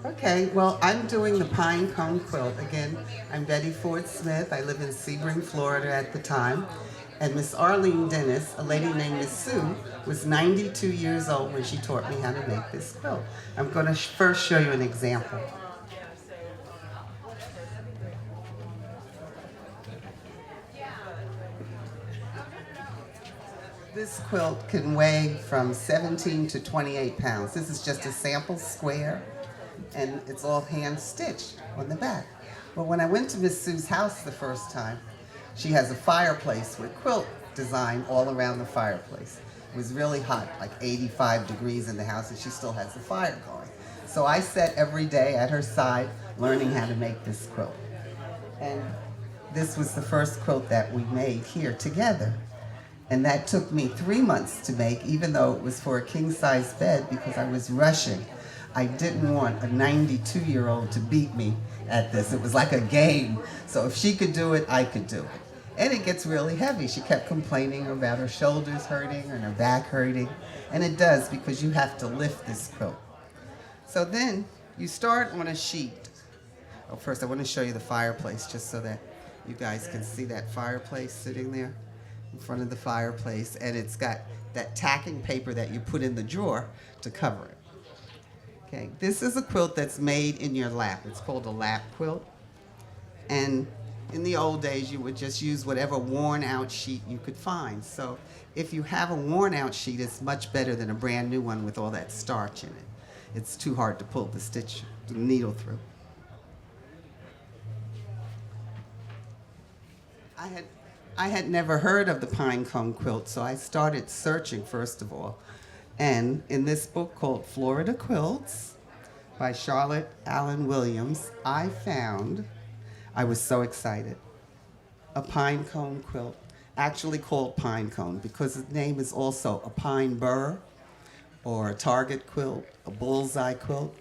Okay, well, I'm doing the Pinecone Quilt. Again, I'm Betty Ford Smith. I live in Sebring, Florida at the time. And Miss Arlene Dennis, a lady named Miss Sue, was 92 years old when she taught me how to make this quilt. I'm going to first show you an example. This quilt can weigh from 17 to 28 pounds. This is just a sample square, and it's all hand stitched on the back. Well, when I went to Miss Sue's house the first time, she has a fireplace with quilt design all around the fireplace. It was really hot, like 85 degrees in the house, and she still has the fire going. So I sat every day at her side learning how to make this quilt. And this was the first quilt that we made here together. And that took me 3 months to make, even though it was for a king-size bed, because I was rushing. I didn't want a 92-year-old to beat me at this. It was like a game. So if she could do it, I could do it. And it gets really heavy. She kept complaining about her shoulders hurting and her back hurting. And it does, because you have to lift this quilt. So then you start on a sheet. Oh, first I want to show you the fireplace, just so that you guys can see that fireplace sitting there in front of the fireplace, and it's got that tacking paper that you put in the drawer to cover it. Okay, this is a quilt that's made in your lap. It's called a lap quilt. And in the old days, you would just use whatever worn out sheet you could find. So if you have a worn out sheet, it's much better than a brand new one with all that starch in it. It's too hard to pull the needle through. I had never heard of the Pinecone Quilt, so I started searching first of all. And in this book called Florida Quilts by Charlotte Allen Williams, I was so excited, a pinecone quilt, actually called pinecone because its name is also a pine burr or a target quilt, a bullseye quilt.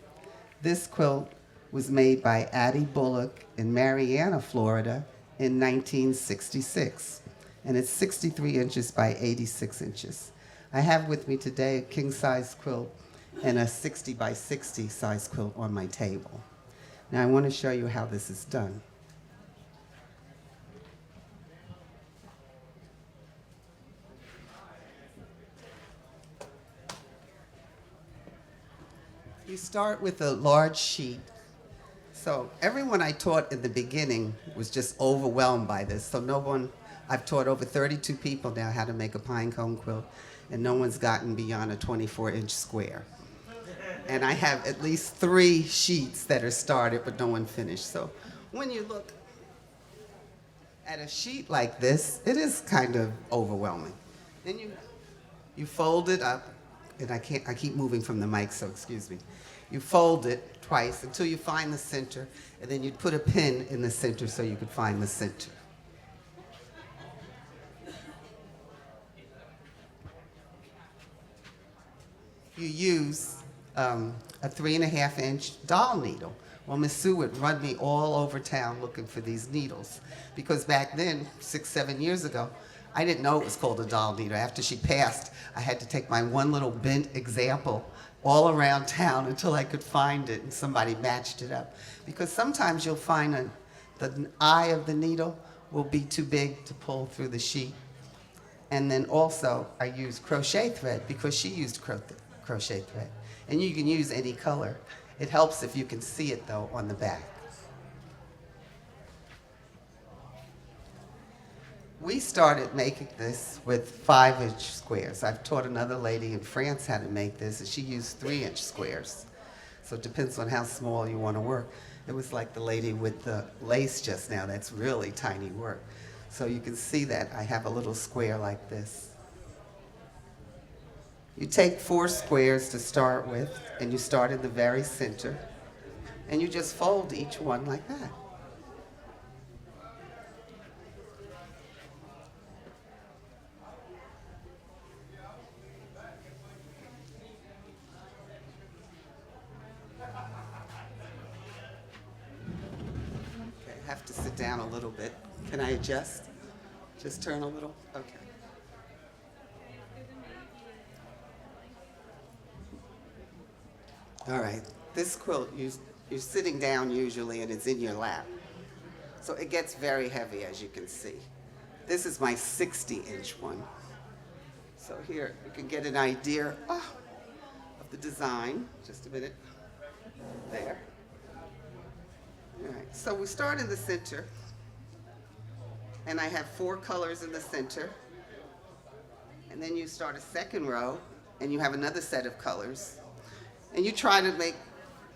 This quilt was made by Addie Bullock in Marianna, Florida, in 1966, and it's 63 inches by 86 inches. I have with me today a king-size quilt and a 60 by 60 size quilt on my table. Now I want to show you how this is done. You start with a large sheet. So everyone I taught in the beginning was just overwhelmed by this. So I've taught over 32 people now how to make a pinecone quilt, and no one's gotten beyond a 24-inch square. And I have at least 3 sheets that are started, but no one finished. So when you look at a sheet like this, it is kind of overwhelming. Then you fold it up, and I keep moving from the mic, so excuse me. You fold it twice until you find the center, and then you'd put a pin in the center so you could find the center. You use a 3.5-inch doll needle. Well, Miss Sue would run me all over town looking for these needles, because back then, 6, 7 years ago, I didn't know it was called a doll needle. After she passed, I had to take my one little bent example all around town until I could find it and somebody matched it up. Because sometimes you'll find the eye of the needle will be too big to pull through the sheet. And then also I used crochet thread because she used crochet thread. And you can use any color. It helps if you can see it though on the back. We started making this with 5-inch squares. I've taught another lady in France how to make this, and she used 3-inch squares. So it depends on how small you want to work. It was like the lady with the lace just now. That's really tiny work. So you can see that I have a little square like this. You take 4 squares to start with, and you start in the very center, and you just fold each one like that. I have to sit down a little bit. Can I adjust? Just turn a little? Okay. All right. This quilt you're sitting down usually and it's in your lap. So it gets very heavy, as you can see. This is my 60-inch one. So here you can get an idea of the design. Just a minute. There. All right, so we start in the center, and I have 4 colors in the center. And then you start a second row, and you have another set of colors. And you try to make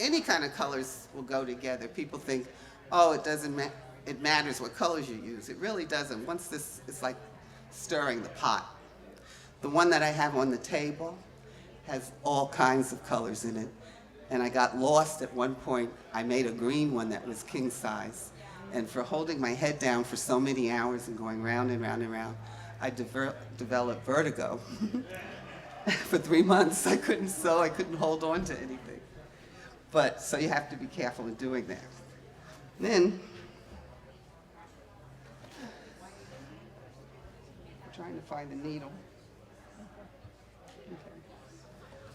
any kind of colors will go together. People think, oh, it matters what colors you use. It really doesn't. Once this is like stirring the pot. The one that I have on the table has all kinds of colors in it. And I got lost at one point. I made a green one that was king size. And for holding my head down for so many hours and going round and round and round, I developed vertigo. For 3 months, I couldn't sew, I couldn't hold on to anything. But, so you have to be careful in doing that. Then, I'm trying to find the needle. Okay.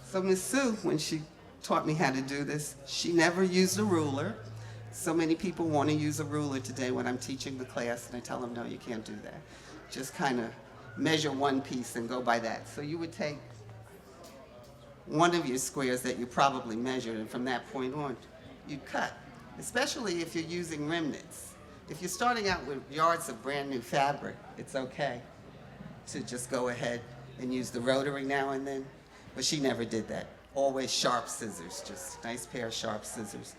So Miss Sue, when she taught me how to do this, she never used a ruler. So many people want to use a ruler today when I'm teaching the class, and I tell them, no, you can't do that. Just kind of measure one piece and go by that. So you would take one of your squares that you probably measured, and from that point on, you'd cut, especially if you're using remnants. If you're starting out with yards of brand new fabric, it's okay to just go ahead and use the rotary now and then, but she never did that. Always sharp scissors, just nice pair of sharp scissors.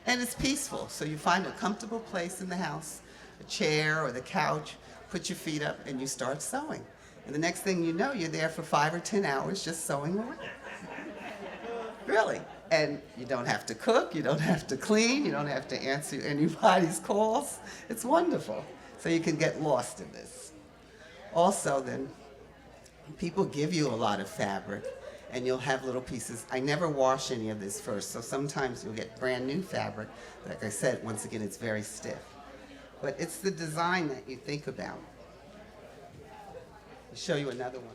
And it's peaceful, so you find a comfortable place in the house, a chair or the couch, put your feet up, and you start sewing. And the next thing you know, you're there for 5 or 10 hours just sewing away. Really. And you don't have to cook, you don't have to clean, you don't have to answer anybody's calls. It's wonderful. So you can get lost in this. Also then, people give you a lot of fabric, and you'll have little pieces. I never wash any of this first, so sometimes you'll get brand new fabric. Like I said, once again, it's very stiff. But it's the design that you think about. I'll show you another one.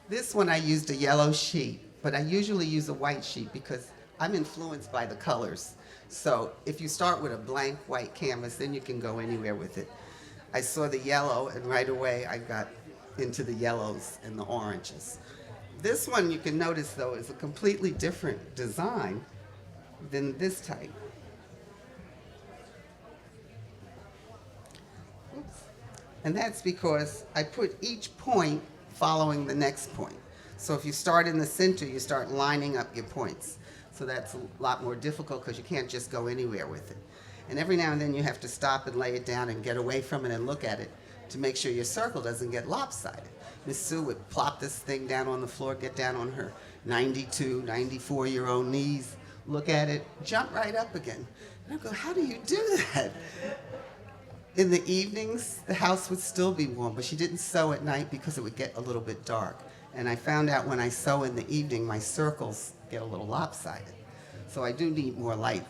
This one I used a yellow sheet, but I usually use a white sheet because I'm influenced by the colors. So if you start with a blank white canvas, then you can go anywhere with it. I saw the yellow, and right away I got into the yellows and the oranges. This one, you can notice, though, is a completely different design than this type. Oops. And that's because I put each point following the next point. So if you start in the center, you start lining up your points. So that's a lot more difficult because you can't just go anywhere with it. And every now and then you have to stop and lay it down and get away from it and look at it to make sure your circle doesn't get lopsided. Miss Sue would plop this thing down on the floor, get down on her 92, 94-year-old knees, look at it, jump right up again. And I go, how do you do that? In the evenings, the house would still be warm, but she didn't sew at night because it would get a little bit dark. And I found out when I sew in the evening, my circles get a little lopsided. So I do need more light.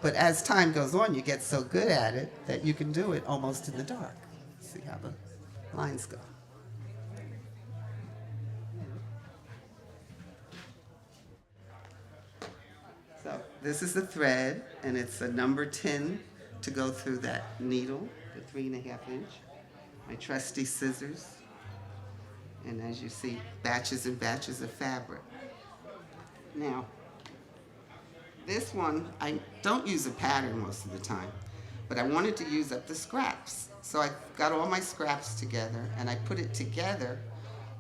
But as time goes on, you get so good at it that you can do it almost in the dark. See how the lines go. So this is the thread, and it's a number 10 to go through that needle, the 3.5 inch. My trusty scissors. And as you see, batches and batches of fabric. Now, this one, I don't use a pattern most of the time, but I wanted to use up the scraps. So I got all my scraps together, and I put it together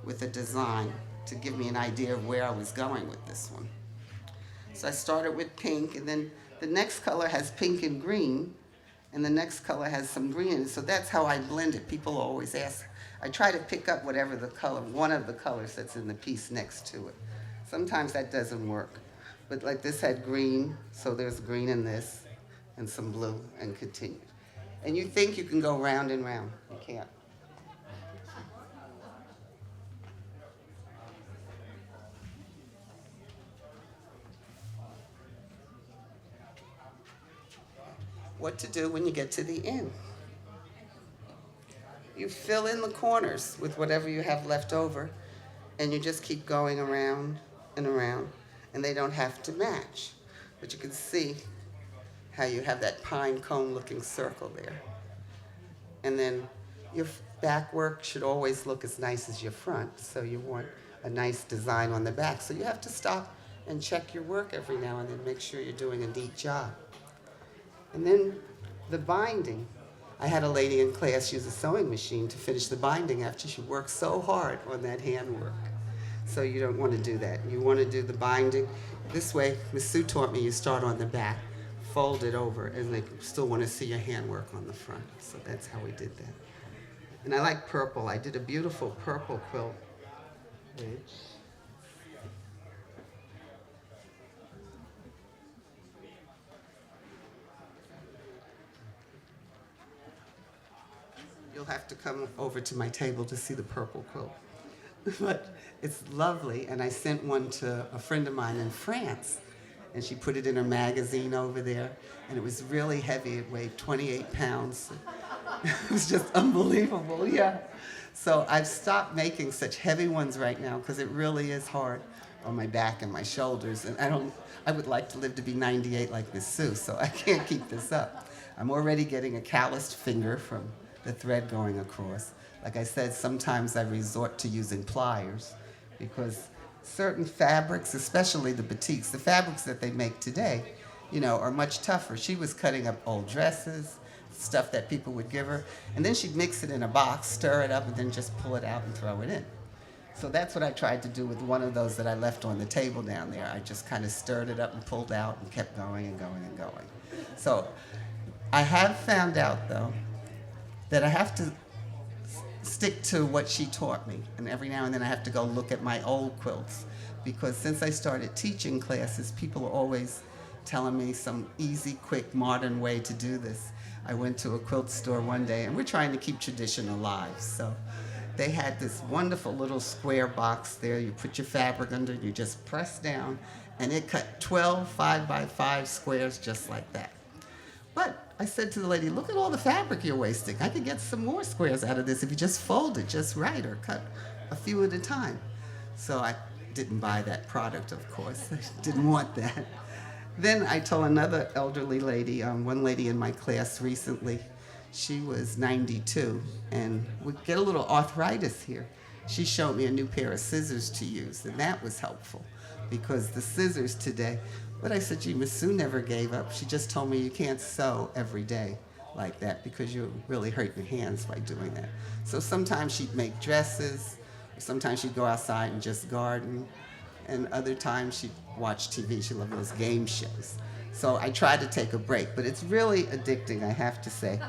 with a design to give me an idea of where I was going with this one. So I started with pink, and then the next color has pink and green, and the next color has some green in it. So that's how I blend it. People always ask. I try to pick up whatever the color, one of the colors that's in the piece next to it. Sometimes that doesn't work. But like this had green, so there's green in this, and some blue, and continued. And you think you can go round and round. You can't. What to do when you get to the end. you fill in the corners with whatever you have left over, and you just keep going around and around, and they don't have to match. But you can see how you have that pine cone looking circle there. And then your back work should always look as nice as your front, so you want a nice design on the back. So you have to stop and check your work every now and then, make sure you're doing a neat job. And then the binding. I had a lady in class use a sewing machine to finish the binding after she worked so hard on that handwork. So you don't want to do that. You want to do the binding. This way, Miss Sue taught me you start on the back, fold it over, and they still want to see your handwork on the front. So that's how we did that. And I like purple. I did a beautiful purple quilt. You'll have to come over to my table to see the purple quilt. But it's lovely, and I sent one to a friend of mine in France, and she put it in her magazine over there, and it was really heavy. It weighed 28 pounds. It was just unbelievable, yeah. So I've stopped making such heavy ones right now because it really is hard on my back and my shoulders, and I would like to live to be 98 like Miss Sue, so I can't keep this up. I'm already getting a calloused finger from the thread going across. Like I said, sometimes I resort to using pliers because certain fabrics, especially the batiks, the fabrics that they make today, are much tougher. She was cutting up old dresses, stuff that people would give her, and then she'd mix it in a box, stir it up, and then just pull it out and throw it in. So that's what I tried to do with one of those that I left on the table down there. I just kind of stirred it up and pulled out and kept going and going and going. So I have found out, though, that I have to stick to what she taught me. And every now and then I have to go look at my old quilts, because since I started teaching classes, people are always telling me some easy, quick, modern way to do this. I went to a quilt store one day, and we're trying to keep tradition alive. So they had this wonderful little square box there. You put your fabric under, you just press down, and it cut 12 5x5 squares just like that. But I said to the lady, look at all the fabric you're wasting. I could get some more squares out of this if you just fold it just right or cut a few at a time. So I didn't buy that product, of course. I didn't want that. Then I told another elderly lady, one lady in my class recently, she was 92 and would get a little arthritis here. She showed me a new pair of scissors to use, and that was helpful because the scissors today, but I said, gee, Miss Sue never gave up. She just told me you can't sew every day like that because you really hurt your hands by doing that. So sometimes she'd make dresses, or sometimes she'd go outside and just garden, and other times she'd watch TV. She loved those game shows. So I tried to take a break, but it's really addicting, I have to say.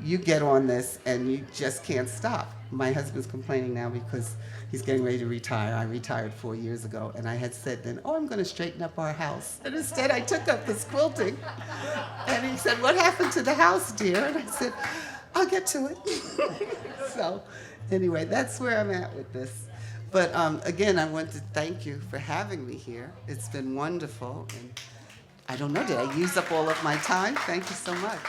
You get on this and you just can't stop. My husband's complaining now because he's getting ready to retire. I retired 4 years ago, and I had said then, I'm going to straighten up our house. And instead I took up this quilting. And he said, what happened to the house, dear? And I said, I'll get to it. So anyway, that's where I'm at with this. But again, I want to thank you for having me here. It's been wonderful. And I don't know, did I use up all of my time? Thank you so much.